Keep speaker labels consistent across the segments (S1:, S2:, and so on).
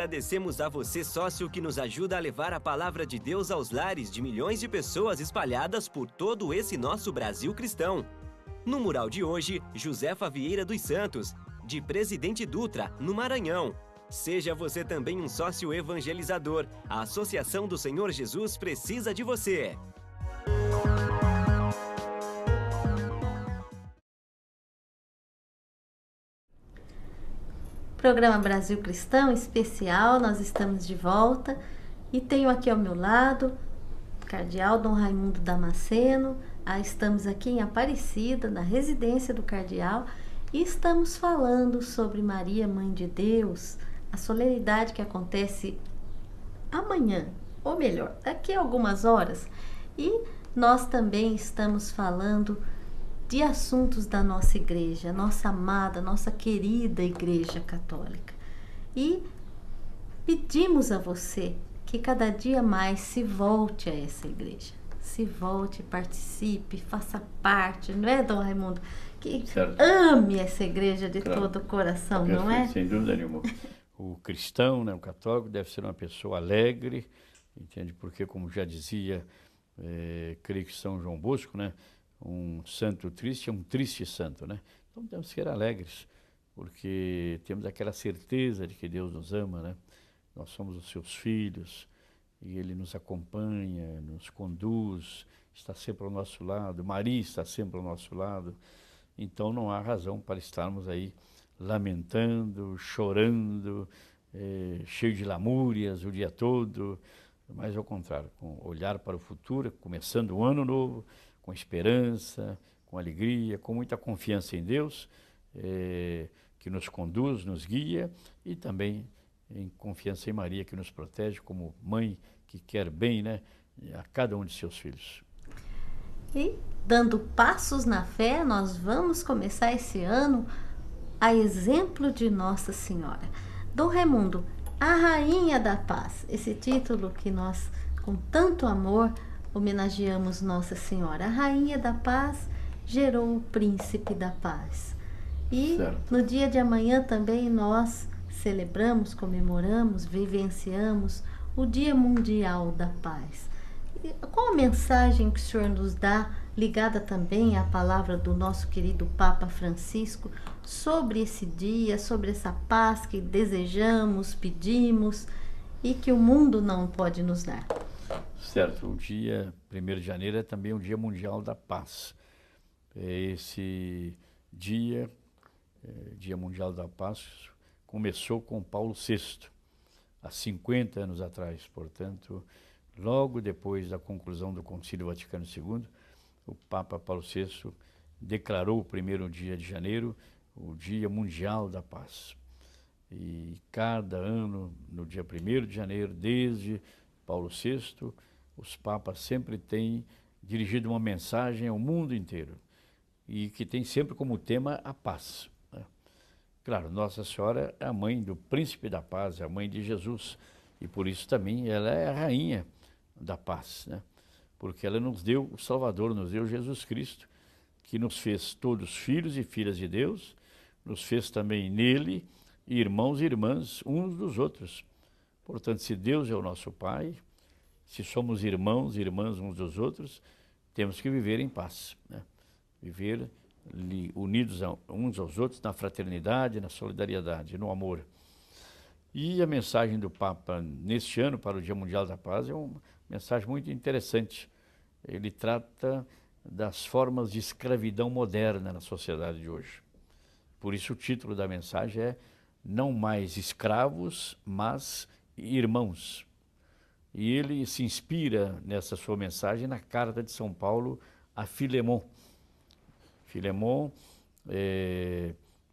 S1: agradecemos a você, sócio, que nos ajuda a levar a palavra de Deus aos lares de milhões de pessoas espalhadas por todo esse nosso Brasil cristão. No mural de hoje, Josefa Vieira dos Santos, de Presidente Dutra, no Maranhão. Seja você também um sócio evangelizador. A Associação do Senhor Jesus precisa de você.
S2: Programa Brasil Cristão especial, nós estamos de volta e tenho aqui ao meu lado o cardeal Dom Raimundo Damasceno. Estamos aqui em Aparecida, na residência do cardeal, e estamos falando sobre Maria, Mãe de Deus, a solenidade que acontece amanhã, ou melhor, daqui a algumas horas. E nós também estamos falando de assuntos da nossa igreja, nossa amada, nossa querida Igreja Católica. E pedimos a você que cada dia mais se volte a essa igreja. Se volte, participe, faça parte, não é, Dom Raimundo? Que ame essa igreja de todo o coração, não é?
S3: Sem dúvida nenhuma. O cristão, né, o católico, deve ser uma pessoa alegre, entende? Porque, como já dizia, creio que São João Bosco, né? Um santo triste é um triste santo, né? Então temos que ser alegres, porque temos aquela certeza de que Deus nos ama, né? Nós somos os seus filhos e Ele nos acompanha, nos conduz, está sempre ao nosso lado, Maria está sempre ao nosso lado. Então não há razão para estarmos aí lamentando, chorando, cheio de lamúrias o dia todo, mas ao contrário, com olhar para o futuro, começando um ano novo, com esperança, com alegria, com muita confiança em Deus, que nos conduz, nos guia, e também em confiança em Maria, que nos protege como mãe que quer bem, né, a cada um de seus filhos.
S2: E dando passos na fé, nós vamos começar esse ano a exemplo de Nossa Senhora. Dom Raimundo, a Rainha da Paz, esse título que nós, com tanto amor, homenageamos Nossa Senhora. A Rainha da Paz gerou o Príncipe da Paz. E no dia de amanhã também nós celebramos, comemoramos, vivenciamos o Dia Mundial da Paz. E qual a mensagem que o senhor nos dá, ligada também à palavra do nosso querido Papa Francisco, sobre esse dia, sobre essa paz que desejamos, pedimos e que o mundo não pode nos dar?
S3: Certo, o dia 1º de janeiro é também o Dia Mundial da Paz. Esse dia, Dia Mundial da Paz, começou com Paulo VI, há 50 anos atrás. Portanto, logo depois da conclusão do Concílio Vaticano II, o Papa Paulo VI declarou o 1º dia de janeiro o Dia Mundial da Paz. E cada ano, no dia 1º de janeiro, desde Paulo VI, os papas sempre têm dirigido uma mensagem ao mundo inteiro e que tem sempre como tema a paz, né? Claro, Nossa Senhora é a mãe do Príncipe da Paz, é a mãe de Jesus, e por isso também ela é a Rainha da Paz, né? Porque ela nos deu o Salvador, nos deu Jesus Cristo, que nos fez todos filhos e filhas de Deus, nos fez também nele irmãos e irmãs uns dos outros. Portanto, se Deus é o nosso Pai, se somos irmãos e irmãs uns dos outros, temos que viver em paz, né? Viver unidos uns aos outros na fraternidade, na solidariedade, no amor. E a mensagem do Papa neste ano para o Dia Mundial da Paz é uma mensagem muito interessante. Ele trata das formas de escravidão moderna na sociedade de hoje. Por isso o título da mensagem é Não Mais Escravos, mas Irmãos. E ele se inspira nessa sua mensagem na carta de São Paulo a Filemon. Filemon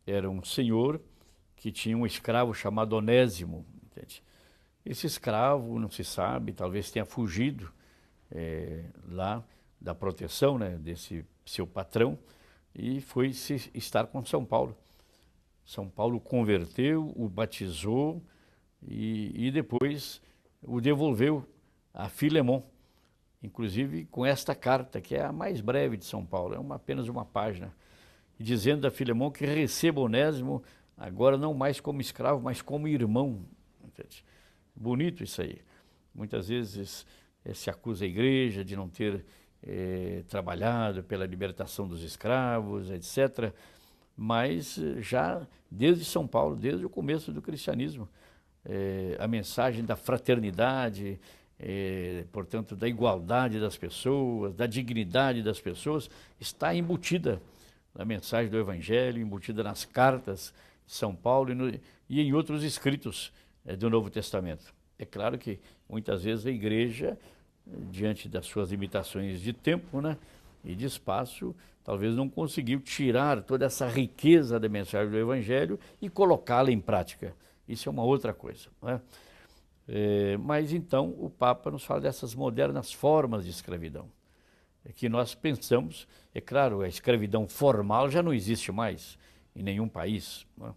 S3: era um senhor que tinha um escravo chamado Onésimo, entende? Esse escravo, não se sabe, talvez tenha fugido lá da proteção, né, desse seu patrão, e foi estar com São Paulo. São Paulo converteu, o batizou e depois o devolveu a Filemon, inclusive com esta carta, que é a mais breve de São Paulo, é apenas uma página, dizendo a Filemon que receba Onésimo agora não mais como escravo, mas como irmão. entende? Bonito isso aí. Muitas vezes se acusa a igreja de não ter trabalhado pela libertação dos escravos, etc. Mas já desde São Paulo, desde o começo do cristianismo, a mensagem da fraternidade, portanto, da igualdade das pessoas, da dignidade das pessoas, está embutida na mensagem do Evangelho, embutida nas cartas de São Paulo e em outros escritos do Novo Testamento. É claro que muitas vezes a igreja, diante das suas limitações de tempo, né, e de espaço, talvez não conseguiu tirar toda essa riqueza da mensagem do Evangelho e colocá-la em prática. Isso é uma outra coisa, né? Mas então o Papa nos fala dessas modernas formas de escravidão, que nós pensamos, é claro, a escravidão formal já não existe mais em nenhum país, né?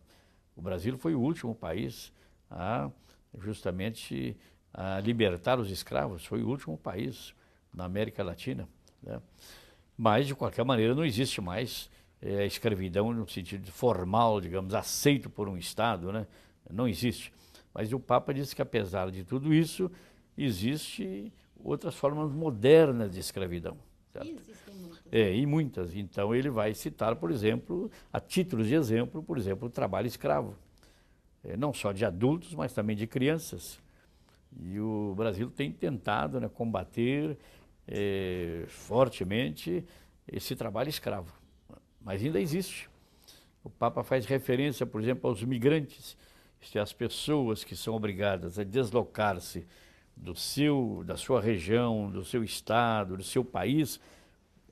S3: O Brasil foi o último país justamente a libertar os escravos, foi o último país na América Latina, né? Mas, de qualquer maneira, não existe mais a escravidão no sentido formal, digamos, aceito por um Estado, né? Não existe. Mas o Papa disse que, apesar de tudo isso, existe outras formas modernas de escravidão. Certo? E existem muitas. E muitas. Então, ele vai citar, por exemplo, a título de exemplo, por exemplo, o trabalho escravo. Não só de adultos, mas também de crianças. E o Brasil tem tentado, né, combater fortemente esse trabalho escravo. Mas ainda existe. O Papa faz referência, por exemplo, aos migrantes, isto é, as pessoas que são obrigadas a deslocar-se da sua região, do seu estado, do seu país,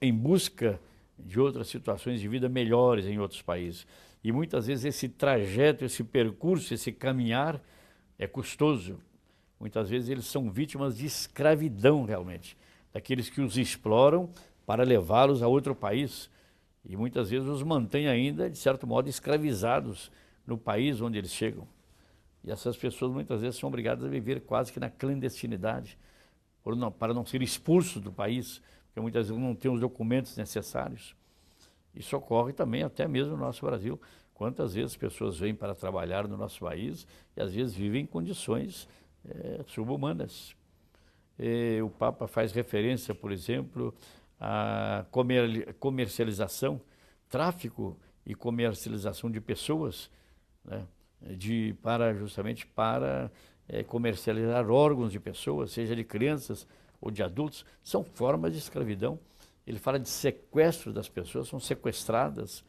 S3: em busca de outras situações de vida melhores em outros países. E muitas vezes esse trajeto, esse percurso, esse caminhar é custoso. Muitas vezes eles são vítimas de escravidão realmente, daqueles que os exploram para levá-los a outro país. E muitas vezes os mantêm ainda, de certo modo, escravizados no país onde eles chegam. E essas pessoas muitas vezes são obrigadas a viver quase que na clandestinidade, para não ser expulsos do país, porque muitas vezes não têm os documentos necessários. Isso ocorre também até mesmo no nosso Brasil. Quantas vezes pessoas vêm para trabalhar no nosso país e às vezes vivem em condições subhumanas. O Papa faz referência, por exemplo, à comercialização, tráfico e comercialização de pessoas, né, justamente para comercializar órgãos de pessoas, seja de crianças ou de adultos. São formas de escravidão. Ele fala de sequestro das pessoas, são sequestradas,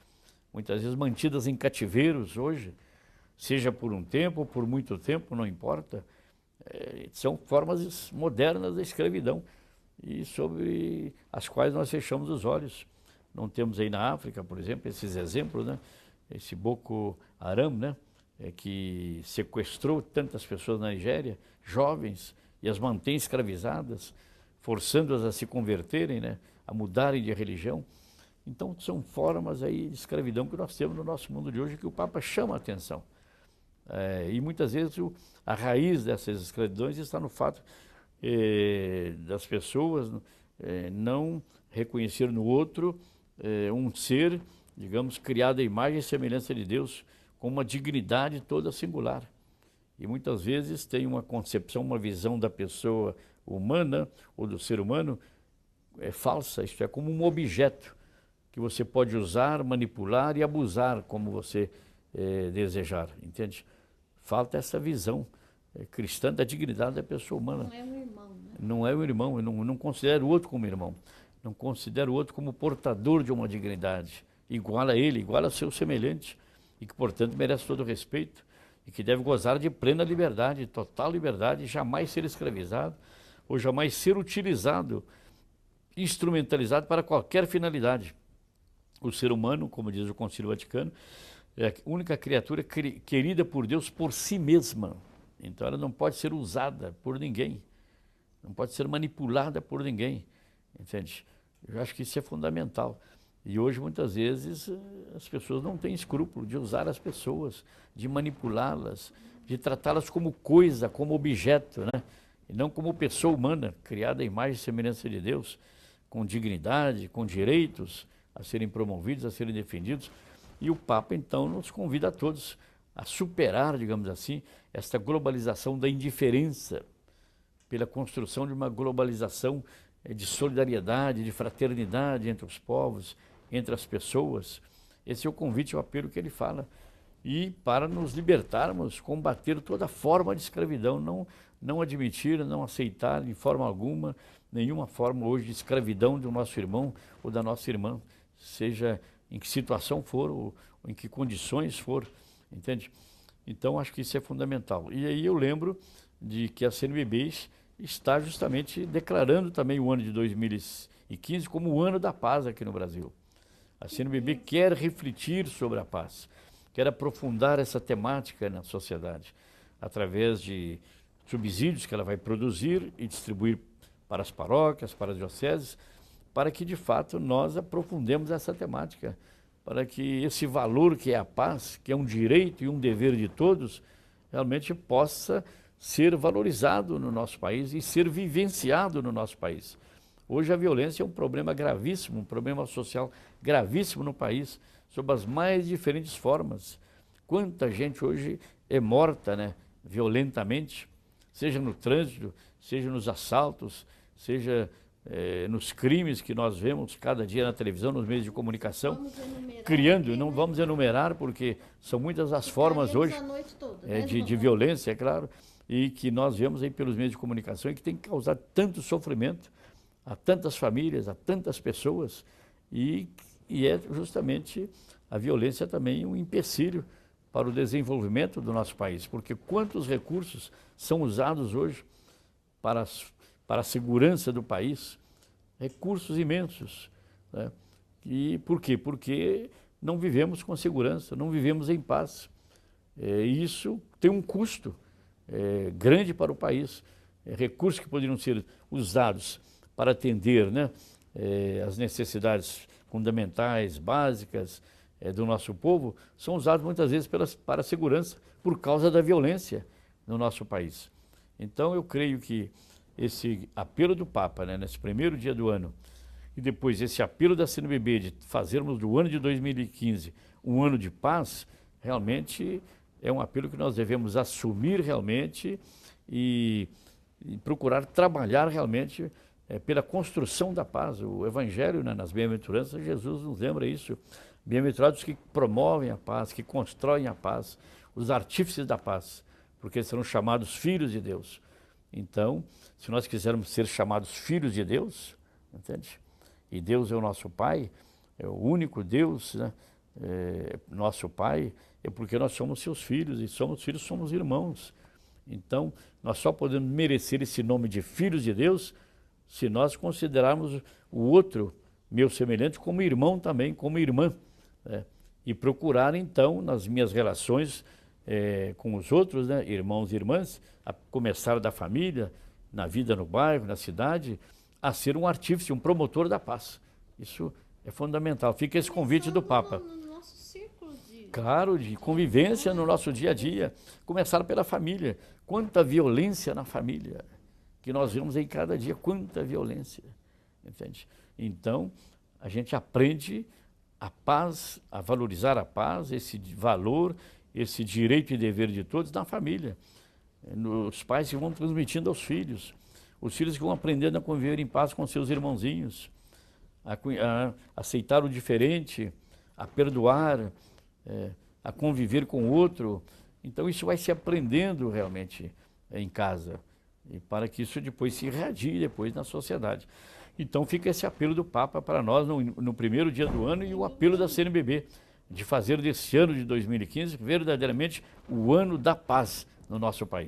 S3: muitas vezes mantidas em cativeiros hoje, seja por um tempo ou por muito tempo, não importa. São formas modernas da escravidão e sobre as quais nós fechamos os olhos. Não temos aí na África, por exemplo, esses exemplos, né? Esse Boko Haram, né? Que sequestrou tantas pessoas na Nigéria, jovens, e as mantém escravizadas, forçando-as a se converterem, né? A mudarem de religião. Então, são formas aí de escravidão que nós temos no nosso mundo de hoje que o Papa chama a atenção. E muitas vezes a raiz dessas escravidões está no fato das pessoas não reconhecer no outro um ser, digamos, criado à imagem e semelhança de Deus, com uma dignidade toda singular. E muitas vezes tem uma concepção, uma visão da pessoa humana ou do ser humano falsa, isto é, como um objeto que você pode usar, manipular e abusar como você desejar, entende? Falta essa visão cristã da dignidade da pessoa humana.
S2: Não é um irmão, né?
S3: Não é um irmão, eu não considero o outro como irmão, não considero o outro como portador de uma dignidade, igual a ele, igual a seu semelhante, e que, portanto, merece todo o respeito, e que deve gozar de plena liberdade, total liberdade, jamais ser escravizado, ou jamais ser utilizado, instrumentalizado para qualquer finalidade. O ser humano, como diz o Concílio Vaticano, é a única criatura querida por Deus por si mesma. Então ela não pode ser usada por ninguém, não pode ser manipulada por ninguém, entende? Eu acho que isso é fundamental. E hoje, muitas vezes, as pessoas não têm escrúpulo de usar as pessoas, de manipulá-las, de tratá-las como coisa, como objeto, né? E não como pessoa humana, criada à imagem e semelhança de Deus, com dignidade, com direitos a serem promovidos, a serem defendidos. E o Papa, então, nos convida a todos a superar, digamos assim, esta globalização da indiferença, pela construção de uma globalização de solidariedade, de fraternidade entre os povos, entre as pessoas. Esse é o convite, o apelo que ele fala. E para nos libertarmos, combater toda forma de escravidão, não admitir, não aceitar de forma alguma, nenhuma forma hoje de escravidão do nosso irmão ou da nossa irmã, seja em que situação for ou em que condições for, entende? Então acho que isso é fundamental. E aí eu lembro de que a CNBB está justamente declarando também o ano de 2015 como o ano da paz aqui no Brasil. A CNBB quer refletir sobre a paz, quer aprofundar essa temática na sociedade, através de subsídios que ela vai produzir e distribuir para as paróquias, para as dioceses, para que de fato nós aprofundemos essa temática, para que esse valor que é a paz, que é um direito e um dever de todos, realmente possa ser valorizado no nosso país e ser vivenciado no nosso país. Hoje a violência é um problema gravíssimo, um problema social gravíssimo no país, sob as mais diferentes formas. Quanta gente hoje é morta, né, violentamente, seja no trânsito, seja nos assaltos, seja nos crimes que nós vemos cada dia na televisão, nos meios de comunicação, criando, não vamos enumerar porque são muitas as formas hoje de violência, é claro, e que nós vemos aí pelos meios de comunicação e que tem causado tanto sofrimento a tantas famílias, a tantas pessoas, e é justamente a violência também um empecilho para o desenvolvimento do nosso país, porque quantos recursos são usados hoje para a segurança do país, recursos imensos, né? E por quê? Porque não vivemos com segurança, não vivemos em paz. E isso tem um custo grande para o país. Recursos que poderiam ser usados para atender, né, as necessidades fundamentais, básicas do nosso povo, são usados muitas vezes para a segurança, por causa da violência no nosso país. Então eu creio que esse apelo do Papa, né, nesse primeiro dia do ano, e depois esse apelo da CNBB de fazermos do ano de 2015 um ano de paz, realmente é um apelo que nós devemos assumir realmente e procurar trabalhar realmente pela construção da paz. O Evangelho, né, nas bem-aventuranças, Jesus nos lembra isso. Bem-aventurados que promovem a paz, que constroem a paz, os artífices da paz, porque serão chamados filhos de Deus. Então, se nós quisermos ser chamados filhos de Deus, entende? E Deus é o nosso Pai, é o único Deus, né? Nosso Pai, é porque nós somos seus filhos, e somos filhos, somos irmãos. Então, nós só podemos merecer esse nome de filhos de Deus se nós considerarmos o outro, meu semelhante, como irmão também, como irmã, né? E procurar, então, nas minhas relações com os outros, né, irmãos e irmãs, a começar da família, na vida no bairro, na cidade, a ser um artífice, um promotor da paz. Isso é fundamental. Fica esse convite do Papa. Claro, de convivência no nosso dia a dia. Começar pela família. Quanta violência na família, que nós vemos em cada dia, quanta violência, entende? Então, a gente aprende a paz, a valorizar a paz, esse valor, esse direito e dever de todos na família. Os pais que vão transmitindo aos filhos, os filhos que vão aprendendo a conviver em paz com seus irmãozinhos, a aceitar o diferente, a perdoar, a conviver com o outro. Então isso vai se aprendendo realmente em casa, e para que isso depois se irradie depois na sociedade. Então fica esse apelo do Papa para nós no primeiro dia do ano, e o apelo da CNBB de fazer desse ano de 2015 verdadeiramente o ano da paz no nosso país.